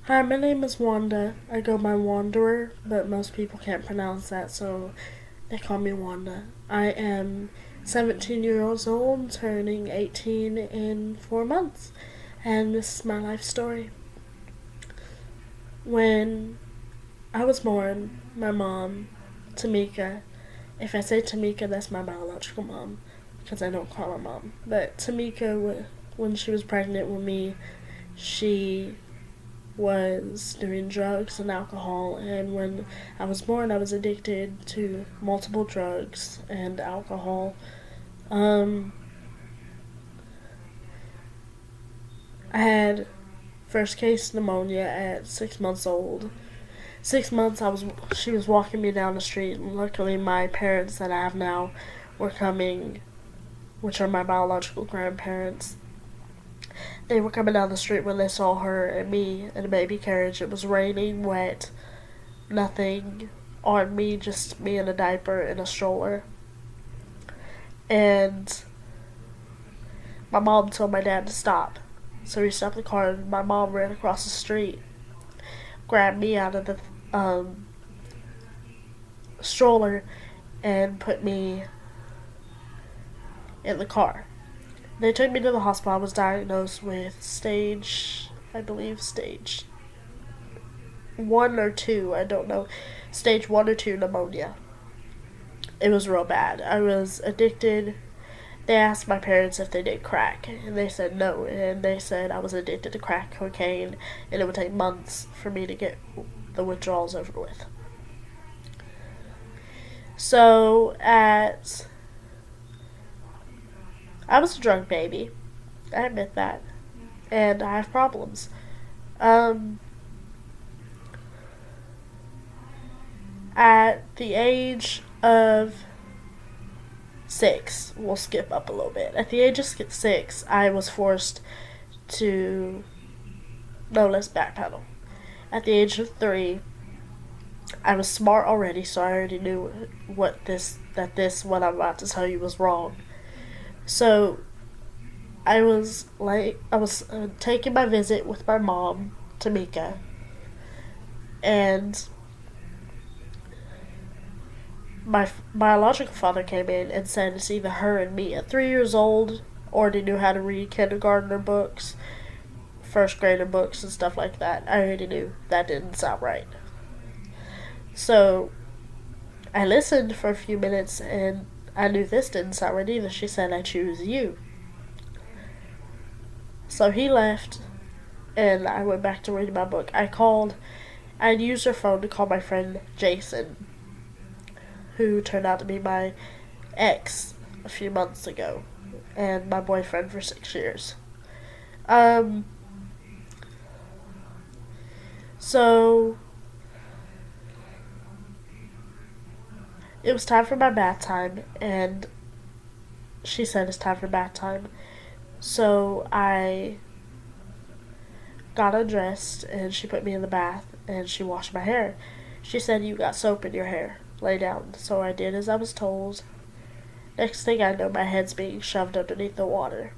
Hi, my name is Wanda. I go by Wanderer, but most people can't pronounce that, so they call me Wanda. I am 17 years old, turning 18 in 4 months, and this is my life story. When I was born, my mom, Tamika, if I say Tamika, that's my biological mom, because I don't call her mom, but Tamika, when she was pregnant with me, she was doing drugs and alcohol, and when I was born, I was addicted to multiple drugs and alcohol. Um, I had first case pneumonia at 6 months old. 6 months, she was walking me down the street, and luckily my parents that I have now were coming, which are my biological grandparents. They were coming down the street when they saw her and me in a baby carriage. It was raining, wet, nothing on me, just me in a diaper and a stroller. And my mom told my dad to stop. So he stopped the car, and my mom ran across the street, grabbed me out of the stroller, and put me in the car. They took me to the hospital. I was diagnosed with I believe stage 1 or 2, I don't know, stage 1 or 2 pneumonia. It was real bad. I was addicted. They asked my parents if they did crack, and they said no, and they said I was addicted to crack cocaine, and it would take months for me to get the withdrawals over with. So, I was a drunk baby. I admit that. And I have problems. At the age of 6, we'll skip up a little bit. At the age of 6, I was forced to, no, let's backpedal. At the age of 3, I was smart already, so I already knew what I'm about to tell you was wrong. So, I was taking my visit with my mom, Tamika, and my biological father came in and said it's either her and me. At 3 years old, already knew how to read kindergartner books, first grader books, and stuff like that. I already knew that didn't sound right. So, I listened for a few minutes, and I knew this didn't sound right either. She said, "I choose you." So he left, and I went back to reading my book. I'd used her phone to call my friend Jason, who turned out to be my ex a few months ago, and my boyfriend for 6 years. So it was time for my bath time, and she said it's time for bath time. So I got undressed, and she put me in the bath, and she washed my hair. She said, "You got soap in your hair. Lay down." So I did as I was told. Next thing I know, my head's being shoved underneath the water.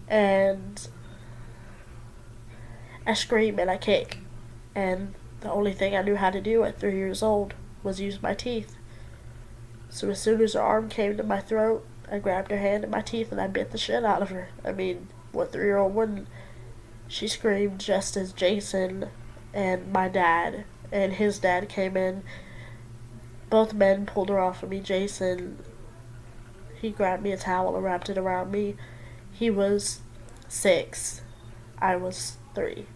And I scream and I kick. And the only thing I knew how to do at 3 years old was use my teeth. So as soon as her arm came to my throat, I grabbed her hand in my teeth and I bit the shit out of her. I mean, what 3-year-old wouldn't? She screamed just as Jason and my dad and his dad came in. Both men pulled her off of me. Jason, he grabbed me a towel and wrapped it around me. He was 6. I was 3.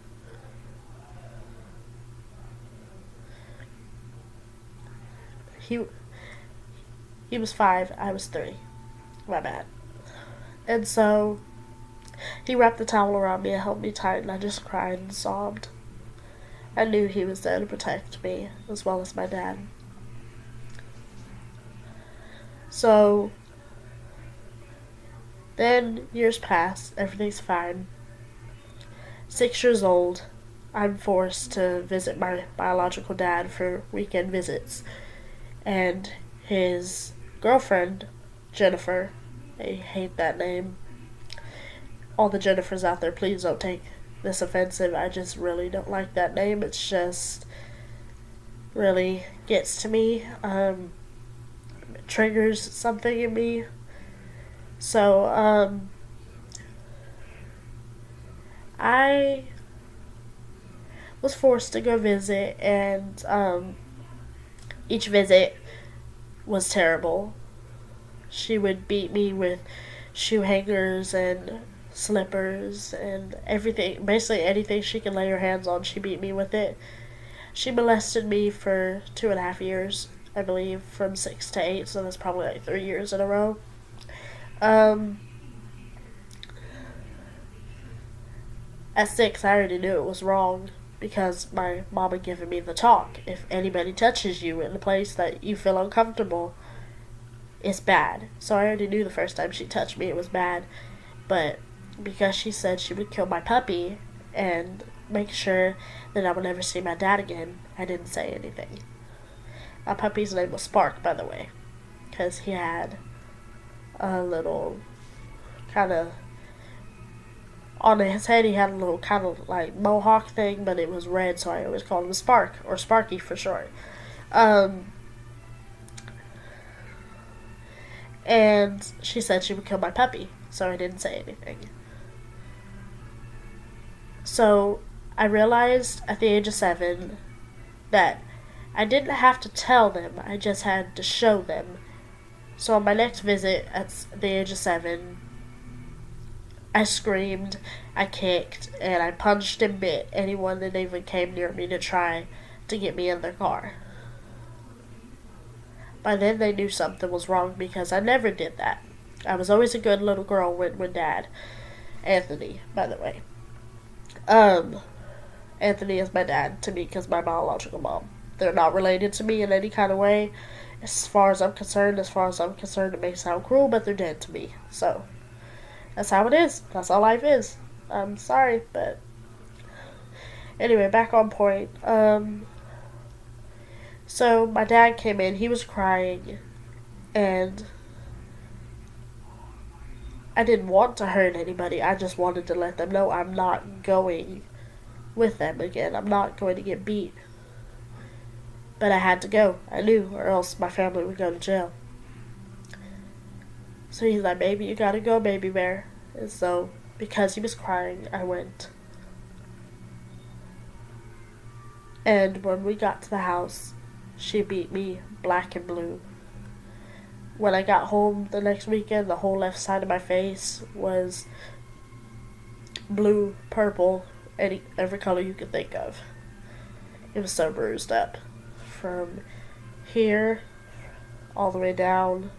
He was 5. I was 3. My bad. And so he wrapped the towel around me and held me tight, and I just cried and sobbed. I knew he was there to protect me, as well as my dad. So then years pass, everything's fine. 6 years old, I'm forced to visit my biological dad for weekend visits. And his girlfriend, Jennifer, I hate that name. All the Jennifers out there, please don't take this offensive. I just really don't like that name. It's just really gets to me. It triggers something in me. So, I was forced to go visit, and each visit was terrible. She would beat me with shoe hangers and slippers and everything, basically anything she could lay her hands on, she beat me with it. She molested me for 2.5 years, I believe, from 6 to 8, so that's probably like 3 years in a row. Um, at 6, I already knew it was wrong because my mom had given me the talk. If anybody touches you in a place that you feel uncomfortable, it's bad. So I already knew the first time she touched me it was bad. But because she said she would kill my puppy and make sure that I would never see my dad again, I didn't say anything. My puppy's name was Spark, by the way, because he had a little kind of on his head. He had a little kind of like mohawk thing, but it was red, so I always called him Spark, or Sparky for short. And she said she would kill my puppy, so I didn't say anything. So I realized at the age of 7 that I didn't have to tell them, I just had to show them. So on my next visit at the age of 7, I screamed, I kicked, and I punched and bit anyone that even came near me to try to get me in their car. By then they knew something was wrong because I never did that. I was always a good little girl with Dad. Anthony, by the way. Anthony is my dad to me because my biological mom. They're not related to me in any kind of way. As far as I'm concerned, it may sound cruel, but they're dead to me. So, that's how it is. That's how life is. I'm sorry, but anyway, back on point. So my dad came in, he was crying, and I didn't want to hurt anybody. I just wanted to let them know I'm not going with them again. I'm not going to get beat. But I had to go. I knew, or else my family would go to jail. So he's like, baby, you gotta go, baby bear. And so, because he was crying, I went. And when we got to the house, she beat me black and blue. When I got home the next weekend, the whole left side of my face was blue, purple, every color you could think of. It was so bruised up. From here all the way down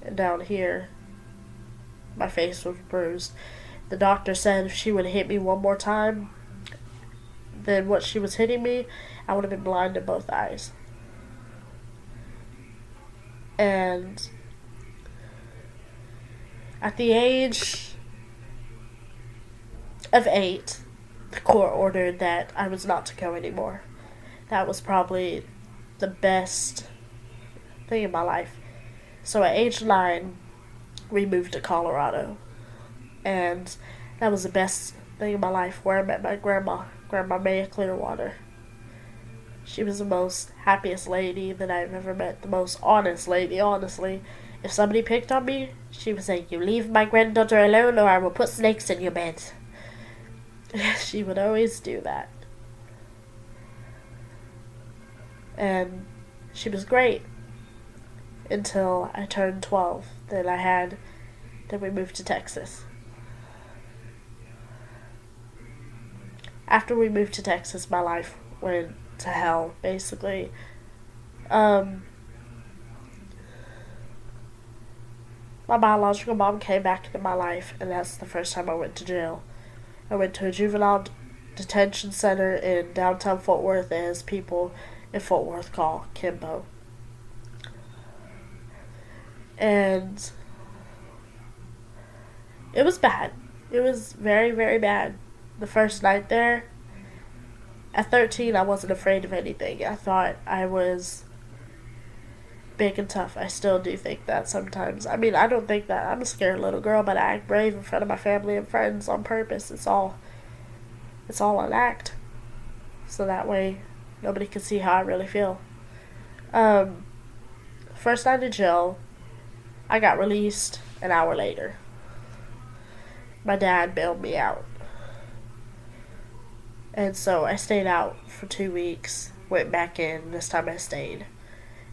and down here, my face was bruised. The doctor said if she would have hit me one more time than what she was hitting me, I would have been blind in both eyes. And at the age of 8, the court ordered that I was not to go anymore. That was probably the best thing in my life. So at age 9, we moved to Colorado. And that was the best thing in my life, where I met my Grandma Maya Clearwater. She was the most happiest lady that I've ever met, the most honest lady, honestly. If somebody picked on me, she would say, "You leave my granddaughter alone or I will put snakes in your bed." She would always do that. And she was great until I turned 12. Then we moved to Texas. After we moved to Texas, my life went to hell, basically. My biological mom came back into my life, and that's the first time I went to jail. I went to a juvenile detention center in downtown Fort Worth, as people in Fort Worth call Kimbo. And it was bad. It was very, very bad. The first night there, at 13, I wasn't afraid of anything. I thought I was big and tough. I still do think that sometimes. I mean, I don't think that I'm a scared little girl, but I act brave in front of my family and friends on purpose. It's all. It's all an act. So that way, nobody can see how I really feel. Um, First night in jail, I got released an hour later. My dad bailed me out. And so I stayed out for 2 weeks, went back in, this time I stayed.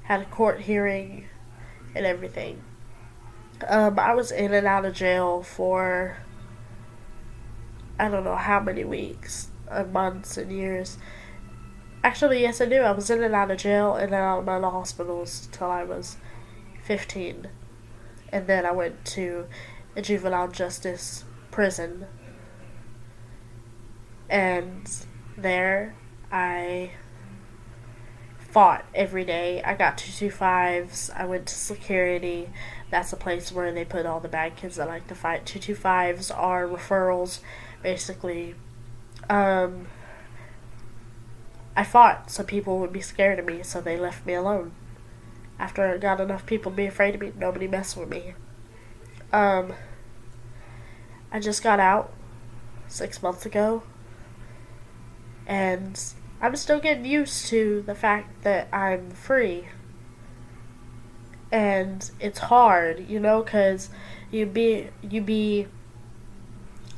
Had a court hearing and everything. I was in and out of jail for I don't know how many weeks, months and years. Actually, yes I do. I was in and out of jail and out of mental hospitals till I was 15. And then I went to a juvenile justice prison. And there I fought every day. I got 225s. I went to security. That's a place where they put all the bad kids that like to fight. 225s are referrals. Basically, I fought so people would be scared of me, so they left me alone. After I got enough people to be afraid of me, nobody messed with me. I just got out 6 months ago, and I'm still getting used to the fact that I'm free. And it's hard, because you be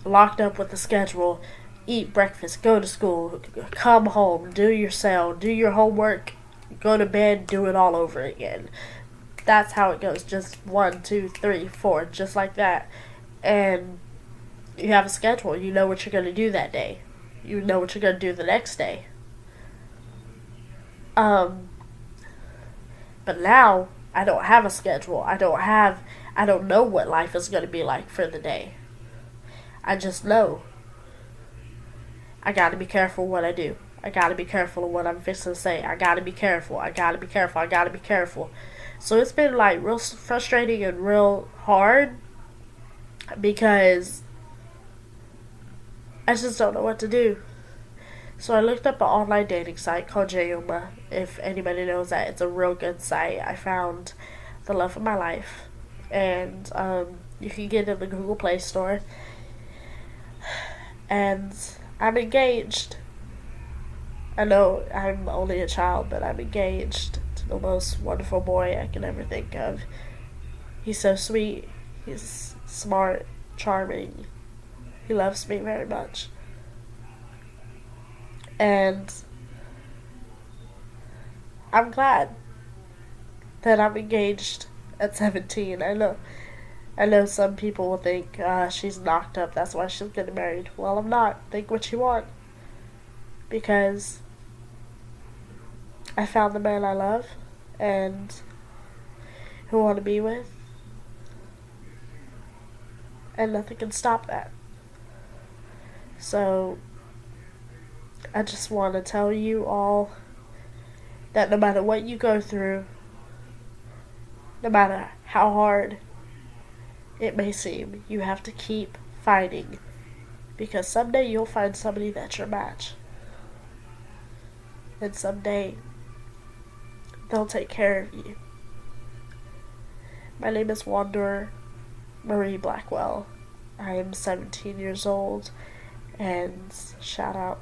locked up with a schedule, eat breakfast, go to school, come home, do your cell, do your homework, go to bed, do it all over again. That's how it goes. Just 1, 2, 3, 4, just like that. And you have a schedule. You know what you're going to do that day. You know what you're going to do the next day. But now I don't have a schedule. I don't know what life is going to be like for the day. I just know. I gotta be careful what I do. I gotta be careful of what I'm fixing to say. I gotta be careful. I gotta be careful. I gotta be careful. So it's been like real frustrating and real hard because I just don't know what to do. So I looked up an online dating site called Jayuma. If anybody knows that, it's a real good site. I found the love of my life. And you can get it in the Google Play Store. And I'm engaged. I know I'm only a child, but I'm engaged to the most wonderful boy I can ever think of. He's so sweet. He's smart, charming. He loves me very much. And I'm glad that I'm engaged at 17. I know some people will think she's knocked up, that's why she's getting married. Well, I'm not. Think what you want. Because I found the man I love and who I want to be with. And nothing can stop that. So, I just want to tell you all that no matter what you go through, no matter how hard it may seem, you have to keep fighting, because someday you'll find somebody that's your match, and someday they'll take care of you. My name is Wanderer Marie Blackwell. I am 17 years old, and shout out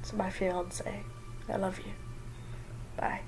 to my fiance. I love you. Bye.